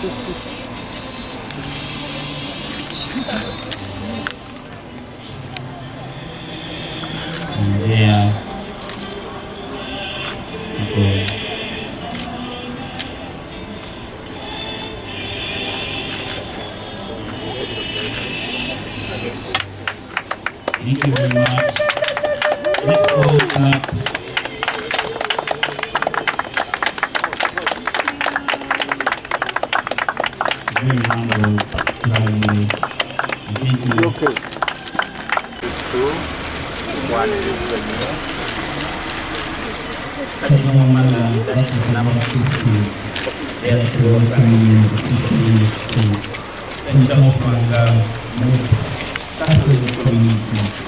there it goes. Thank you very much. Let's go back. Very humble to have you. Thank you. Okay. These two. One is the new. Cardinal Wamala, that is number 50. That's the one coming to Central Omulangira, Catholic community.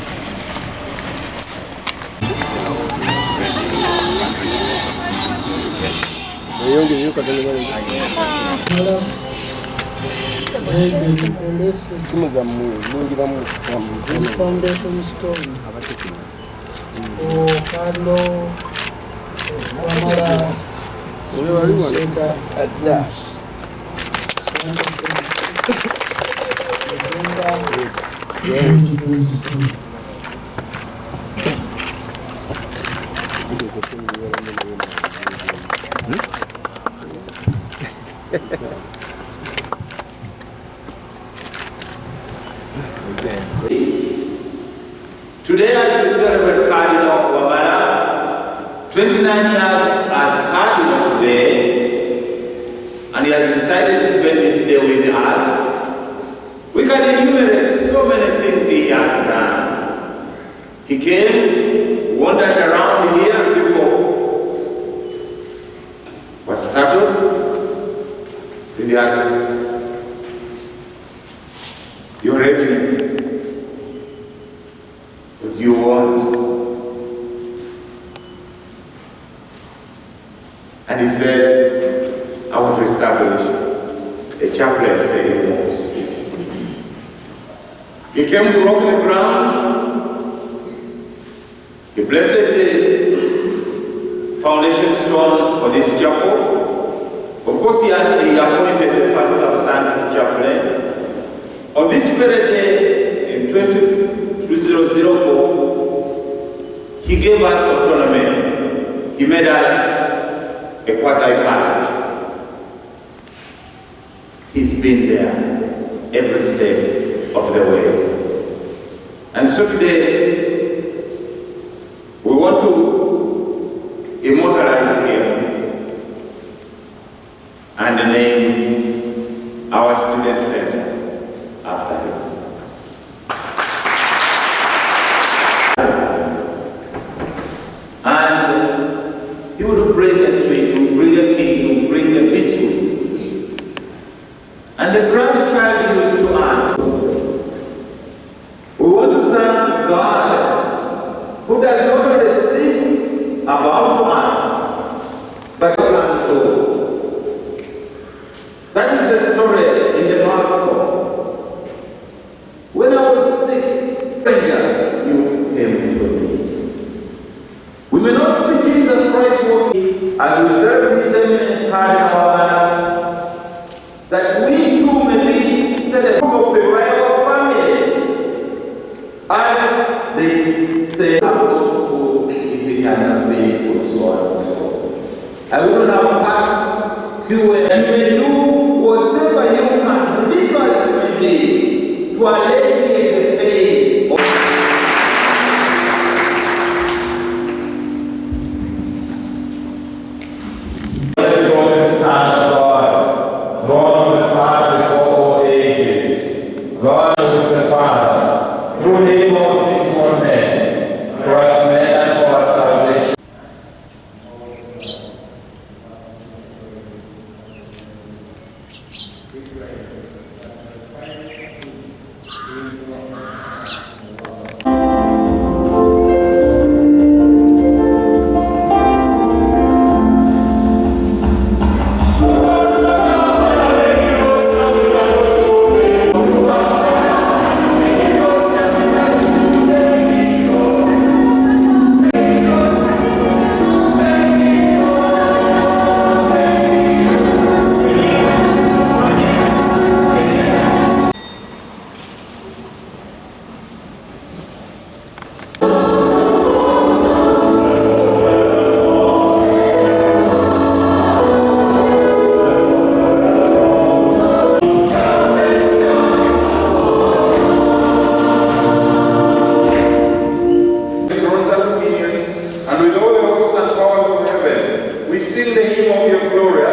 This foundation stone. Cardinal Wamala Center advance. Today, as we celebrate Cardinal Wamala, 29 years as Cardinal today, and he has decided to spend this day with us, we can enumerate so many things he has done. He came, wandered around here, people were startled, then he asked, "Your Eminence, what do you want?" And he said, "I want to establish a chaplaincy in Mos." He came, broke the ground, he blessed the foundation stone for this chapel. Of course, he appointed the first substantive chaplain. On this very day, in 2004, he gave us autonomy. He made us a quasi-parish. He's been there every step of the way. And so today, we want to immortalize him and name our student center after him. And he would bring a sweet, he would bring a cake, he would bring a biscuit. And the grandchild used to ask, we want to thank God who does not only think about us, but plan to. That is the story in the gospel. When I was sick, you came to me. We may not see Jesus Christ walking as we serve His eminence that we too may be citizens of the royal family, as they say, also if we cannot be so on and so. I will not have passed you, and you may do whatever you can, ridiculous may be, to alleviate the pain of God is the Father, through Him all things were made, for us men and for our salvation. We sing the hymn of your glory.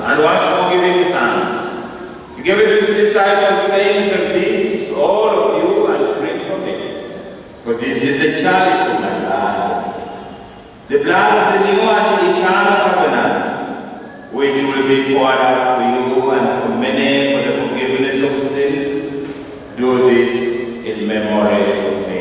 And once more giving thanks, he gave it to his disciples, saying, "Take this, all of you, and drink from it. For this is the chalice of my blood, the blood of the new and eternal covenant, which will be poured out for you and for many for the forgiveness of sins. Do this in memory of me."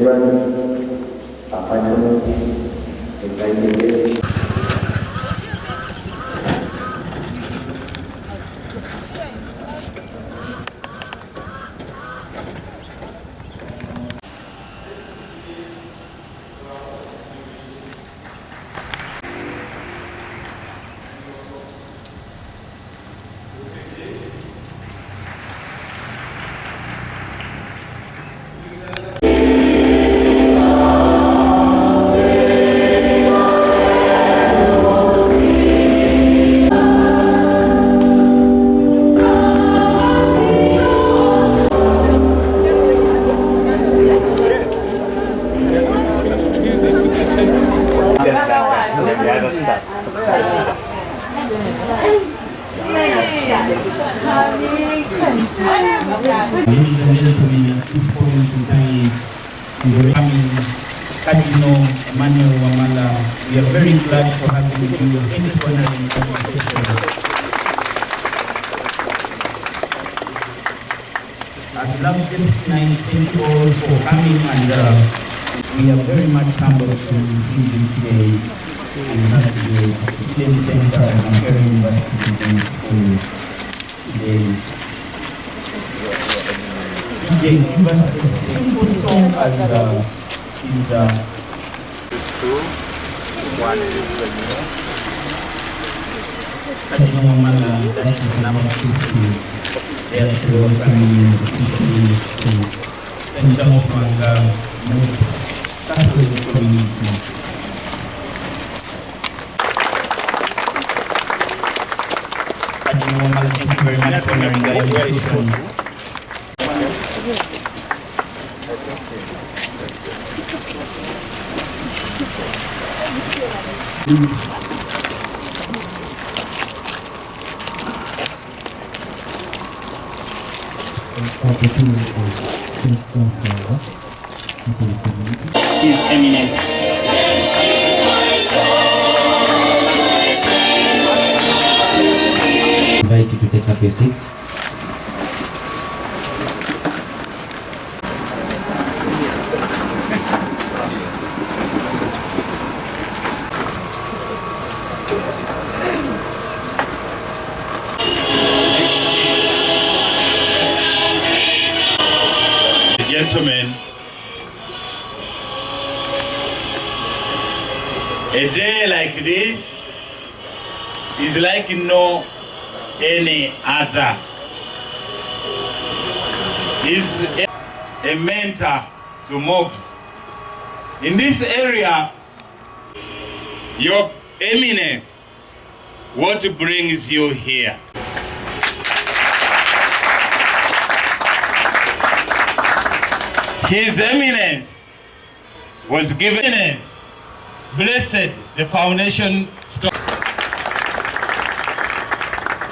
celebrants, our finalists, invited guests. Cardinal Emmanuel Wamala, we are very glad for having you in the festival. I'd love just tonight, thank you all for coming, and we are very much humbled to receive you today and have the Student Center and Ontario University today. Give us a simple song as There's two. One is the new. Cardinal Emmanuel Wamala, that is the number 50. They are welcoming the to St. Charles Manga Catholic community. Cardinal Wamala, thank you very much for honoring the invitation. His Eminence. I invite you to take up your seats. Gentlemen, a day like this is like no any other. Is a mentor to mobs. In this area, Your Eminence, what brings you here? His Eminence was given eminence, blessed the foundation stone.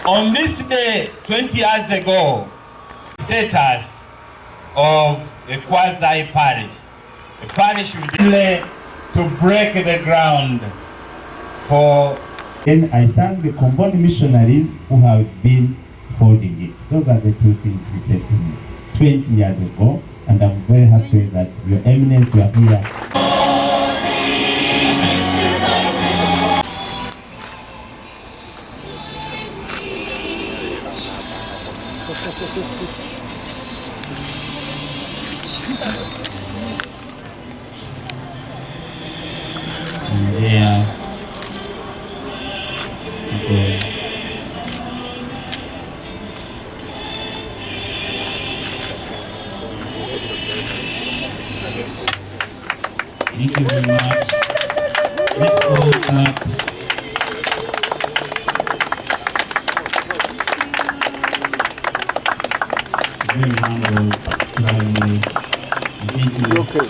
On this day, 20 years ago, status of a quasi-parish. A parish was to break the ground for... And I thank the Comboni missionaries who have been holding it. Those are the two things he said to me 20 years ago. And I'm very happy that Your Eminence, you are here. Yeah. Okay. Thank you very much. Let's go back. Very humble to have you. Thank you. Okay.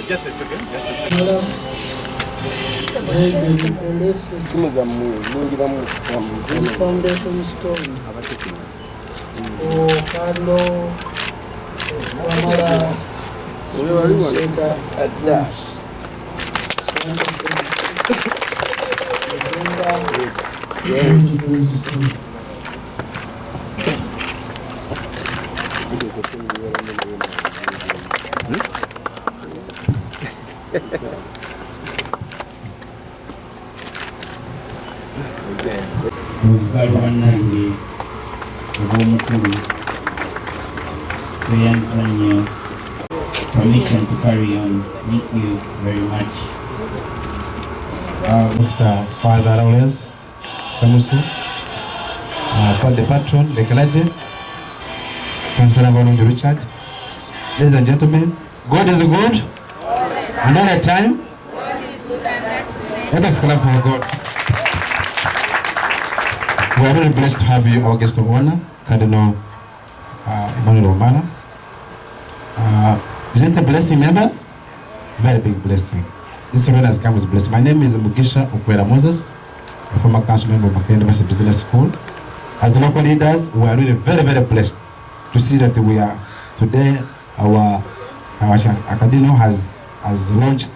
Just a second. This foundation stone Cardinal Wamala Center at last. amannyage obw'omukulu tweyanzanya permission to carry on. Thank you very much. Mr. Father Lawrence Semusu, for the patron, the clergy, Councillor Volunteer Richard. Ladies and gentlemen, God is good, and all the time. Let us clap for God. We are very blessed to have you, our guest of honor, Cardinal Emmanuel Wamala. Isn't it a blessing, members? Very big blessing. This event has come with blessing. My name is Mugisha Okwera Moses, a former council member of Makerere University Business School. As local leaders, we are really very, very blessed to see that we are today. Our Cardinal has launched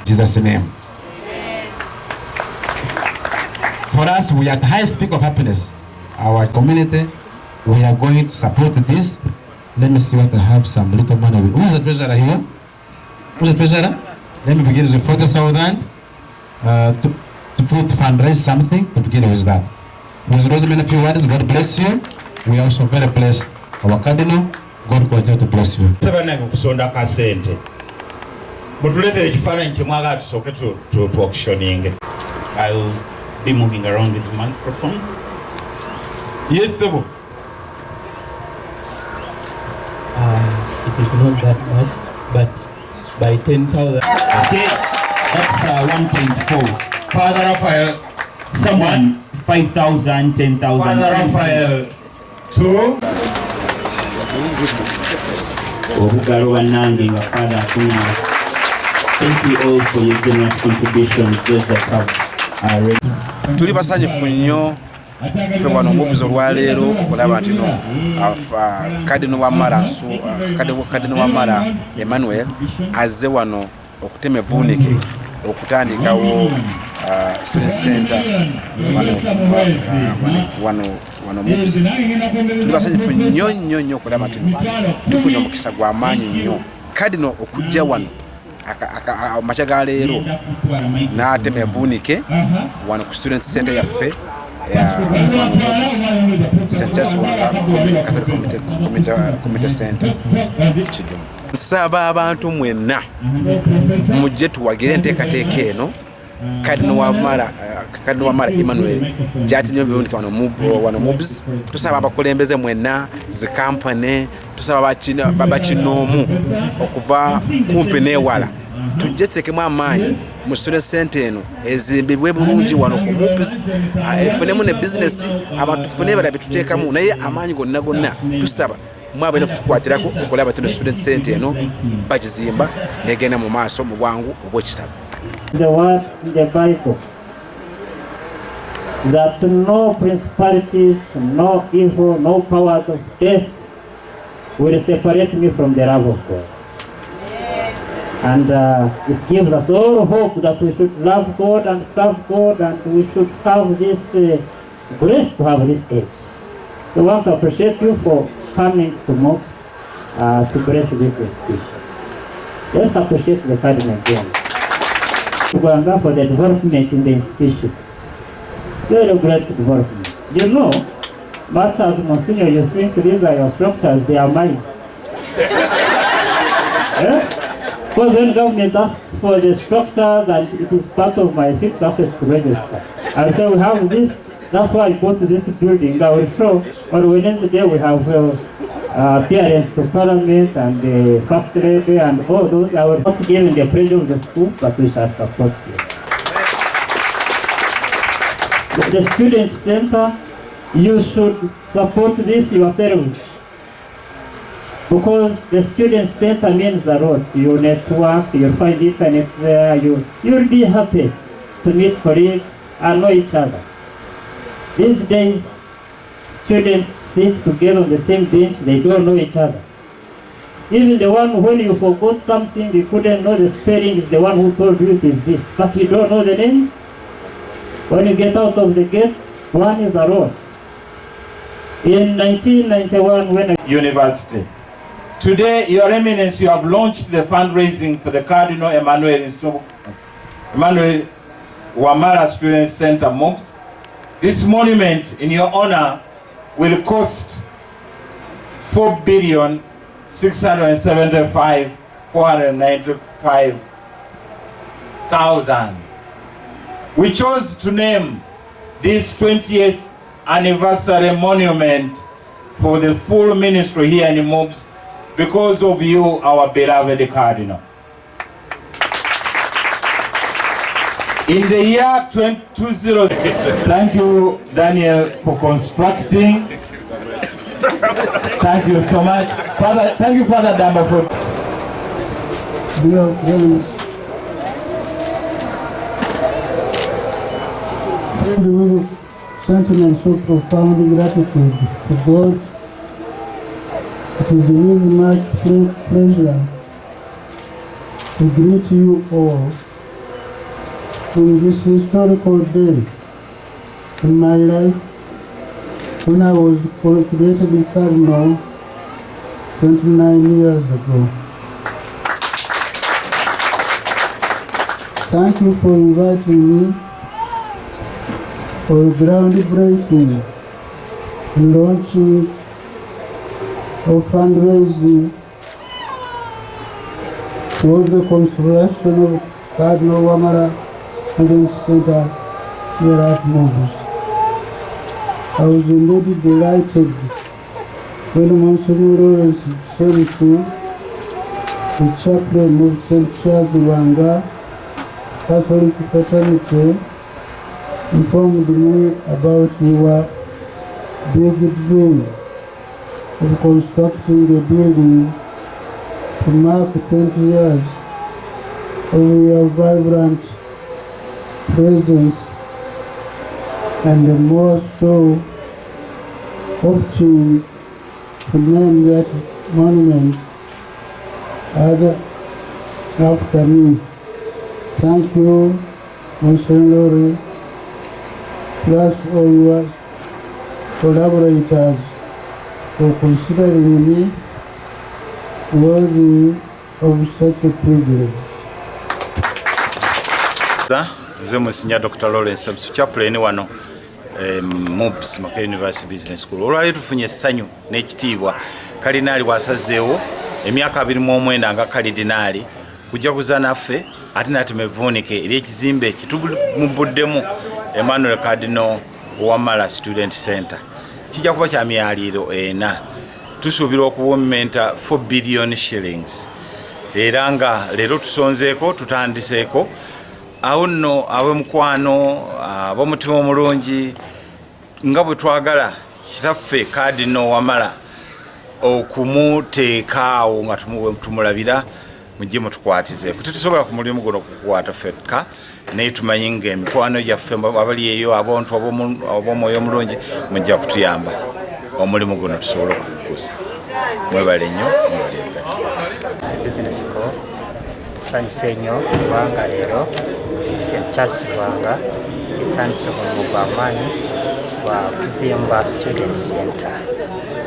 Jesus' name. For us, we are at the highest peak of happiness. Our community, we are going to support this. Let me see what I have, some little money. Who is the treasurer here? Who's the treasurer? Let me begin with 40,000 to fundraise something to begin with that. With those many few words, God bless you. We are also very blessed. Our Cardinal, God continue to bless you. Kusonda kasente. Butulete ekifaananyi kimwaga tusooke tu auctioning. I will be moving around with the microphone. Yes, sir. It is not that much, but by 10,000. Okay, that's 1.4. Father Raphael, Someone 5,000, 10,000. Father Raphael, 2. Obugalo bannange nga Father Akuna. Thank you all for your generous contributions. Those that have already. Tuli basanyufu nnyo ffe wano omubuzi olwaleero okulaba nti no Cardinal Wamala Emmanuel azze wano okutema evvunike okutandikawo student center wano omubuzi. Tuli basanyufu nnyo okulaba nti no tufunye omukisa gw'amaanyi nnyo Cardinal okujja wano makya ga leero n'atema evvunike wano ku student center yaffe St. Charles Catholic Community Center. Nsaba abantu mwenna mujje tuwagire enteekateeka eno Cardinal Wamala Emmanuel gy'atinye evvunike wano mubs. Tusaba abakulembeze mwenna zi kampani, tusaba bakinoomu okuva kumpi n'ewala tujje tuteekemu amaanyi mu student center eno ezimbibwe bulungi wano ku mubs, efunemu ne bizinesi abantu tufune bala betuteekamu naye amaanyi gonna tusaba mwabeera tutukwatirako okulaba tuno student center eno bagizimba negenda mu maaso mu bwangu obw'ekisaba. The words in the Bible that no principalities, no evil, no powers of death will separate me from the love of God. And it gives us all hope that we should love God and serve God, and we should have this grace to have this age. So I want to appreciate you for coming to MOPS to bless this institution. Let's appreciate the Cardinal again. Uganda for the development in the institution. Very great development. You know, much as Monsignor, you think these are your structures, they are mine. Because when government asks for the structures and it is part of my fixed assets register, I say we have this, that's why I bought this building. I will throw on Wednesday we have appearance to Parliament and the First Lady and all those. I will not give in the pressure of the school, but we shall support you. The Student Center, you should support this yourselves. Because the Student Center means a lot. You network, you'll find internet there, you'll be happy to meet colleagues and know each other. These days, students sit together on the same bench, they don't know each other. Even the one when you forgot something, you couldn't know the spelling, is the one who told you it is this, but you don't know the name. When you get out of the gate, one is alone. In 1991, when University. Today, Your Eminence, you have launched the fundraising for the Cardinal Emmanuel Wamala Student Center MOBS. This monument in your honor will cost $4,675,495,000. We chose to name this 20th anniversary monument for the full ministry here in MOBS because of you, our beloved Cardinal. In the year 2020, thank you, Daniel, for constructing. Thank you so much. Father, thank you, Father Damba, for... Dear friends, and with sentiments of profound gratitude to God, it is with much pleasure to greet you all in this historical day in my life when I was created a Cardinal 29 years ago. Thank you for inviting me for a groundbreaking launching of fundraising towards the construction of Cardinal Wamala Student Center here at MOBS. I was indeed delighted when Monsignor Lawrence Semusu, the chaplain of St. Charles Wanga Catholic Fraternity, informed me about your big dream of constructing a building to mark 20 years of your vibrant presence, and more so opting to name that monument after me. Thank you, Monsignor, plus all your collaborators for considering me worthy of such a privilege. Nze Monsignor Dr. Lawrence Semusu, chaplain wano MOBS Makerere University Business School. Olwali tufunye essanyu n'ekitiibwa Kalinaali bw'asazeewo emyaka 29 nga kalidinaali kujja kuza naffe ate n'atemye evvunike eri ekizimbe kitumubuddemu Emmanuel Cardinal Wamala Student Center. Kijja kuba kya myaliiro 4. Tusuubira okuwomenta 4 billion shillings. Era nga leero tusonzeeko tutandiseeko awo nno ab'omukwano ab'omutima omulungi nga bwe twagala kitaffe Cardinal Wamala okumuteeka awo nga tumulabira mujje mutukwatizeeko. Tetusobola ku mulimu guno kukwata ffekka naye tumanyi ng'emikwano gyaffe abali eyo abantu ab'omwoyo omulungi mujja kutuyamba omulimu guno tusobole okugukuza. Mwebale nnyo. Business School tusanyuse nnyo kubanga leero St. Charles Lwanga etandise omulimu gw'amaanyi gwa kuzimba Student Center.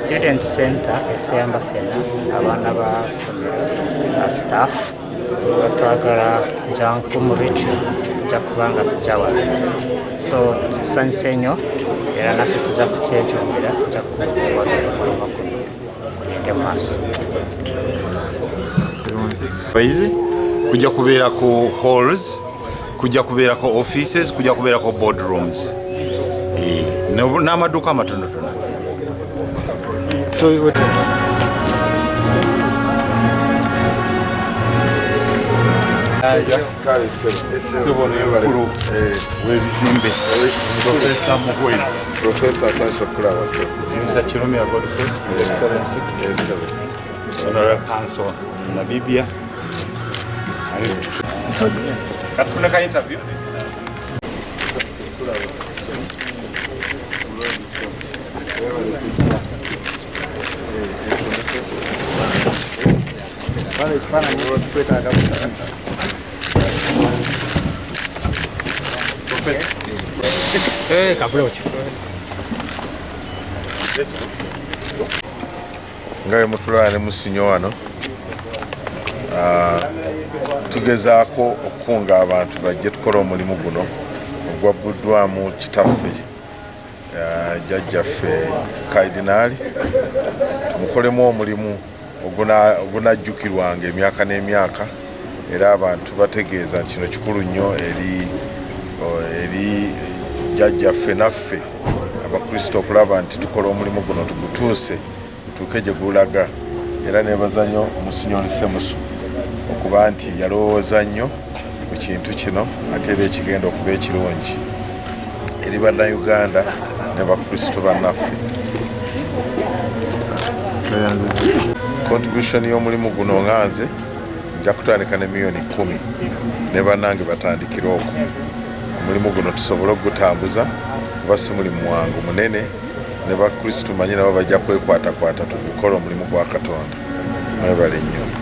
Student Center etuyamba ffenna abaana ba ssomero staff batwagala njangu mu retreat tujja kubanga tujja wano, so tusanyuse nnyo era naffe tujja kukyejumbira, tujja kuwagira omulimu guno kugende mu maaso. Kujja kubeera ku halls, kujja kubeera ku offices, kujja kubeera ku boardrooms n'amaduuka amatonotono. Webizimbe Professor Mugwezi, Professor Sanso Kulawa, sir. Mr. Kirumira Godfrey, His Excellency. Yes, sir. Honorary Council Namibia. Katufuna ka interview. Nga mutulane musinyo wano tugezaako okukunga abantu bajje tukola omulimu guno ogwabuddwamu kitaffe jjajjaffe Cardinal tumukolemu omulimu ogunajjukirwanga emyaka n'emyaka era abantu bategeeza nti kino kikulu nnyo eri jjajjaffe naffe abakristo okulaba nti tukola omulimu guno tugutuuse gutuuke gye gulaga era nebaza nnyo Monsignori Semusu okuba nti yalowooza nnyo ku kintu kino ate era ekigenda okuba ekirungi eri bannayuganda ne bakristo bannaffe. Contribution y'omulimu guno nganze nja kutandika ne $10,000 ne bannange batandikira okwo omulimu guno tusobole okugutambuza kuba si mulimu mwangu munene ne bakristo manyi nabo bajja kwekwatakwata tugukola omulimu gwa Katonda. Mwebale nnyo.